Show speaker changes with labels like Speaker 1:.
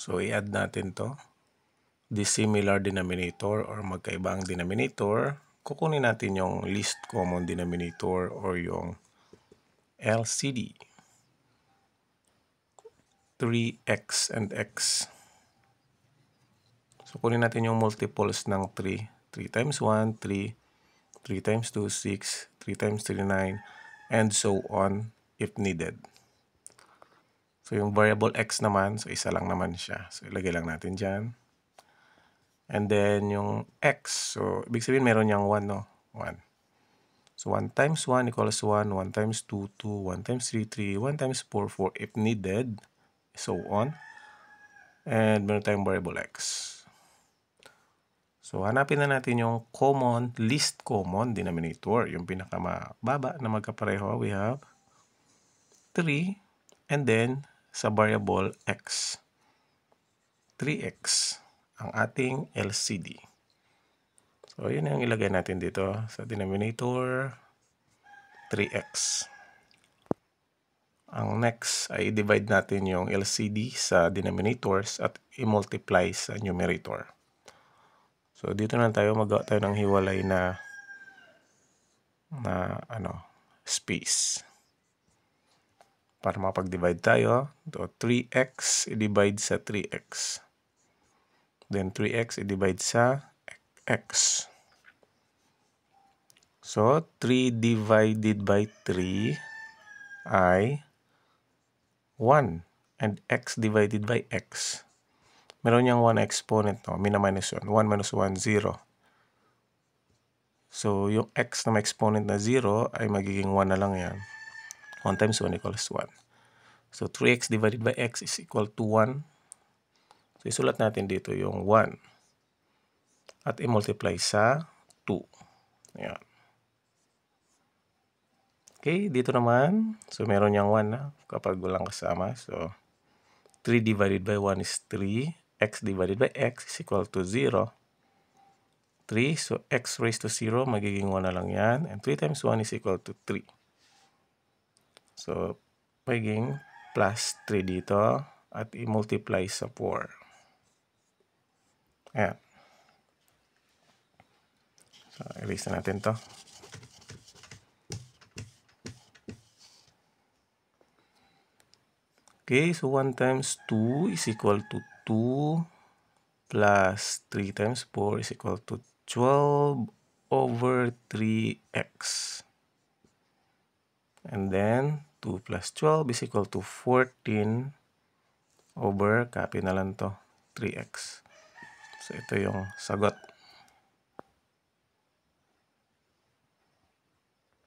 Speaker 1: So, i-add natin to. Dissimilar denominator or magkaibang denominator. Kukunin natin yung least common denominator or yung LCD. 3x and x. So, kunin natin yung multiples ng 3. 3 times 1, 3. 3 times 2, 6. 3 times 3, 9. And so on if needed. So, yung variable x naman, so isa lang naman siya. So, ilagay lang natin dyan. And then, yung x. So, ibig sabihin meron niyang 1, no? 1. So, 1 times 1 equals 1. 1 times 2, 2. 1 times 3, 3. 1 times 4, 4 if needed. So on. And meron tayong variable x. So, hanapin na natin yung least common denominator. Yung pinakamababa na magkapareho. We have 3. And then, sa variable x. 3x ang ating LCD. So, yun yung ilagay natin dito sa denominator. 3x. Ang next ay i-divide natin yung LCD sa denominators at i-multiply sa numerator. So, dito na tayo magawa tayo ng hiwalay na space. Para makapag-divide tayo, ito 3x i-divide sa 3x. Then 3x i-divide sa x. So, 3 divided by 3 ay 1. And x divided by x. Meron niyang 1 exponent, no? Mina-minus 1. 1 minus 1, 0. So, yung x na may exponent na 0 ay magiging 1 na lang yan. 1 times 1 equals 1. So, 3x divided by x is equal to 1. So, isulat natin dito yung 1. At i-multiply sa 2. Ayan. Okay, dito naman. So, meron niyang 1 na kapag walang kasama. So, 3 divided by 1 is 3. X divided by x is equal to 0. 3. So, x raised to 0, magiging 1 na lang yan. And 3 times 1 is equal to 3. So, magiging plus 3 dito. At i-multiply sa 4. Ayan. So, erase na natin to. Okay, so 1 times 2 is equal to 2 plus 3 times 4 is equal to 12 over 3x. And then, 2 plus 12 is equal to 14 over, copy na lang to, 3x. So, ito yung sagot.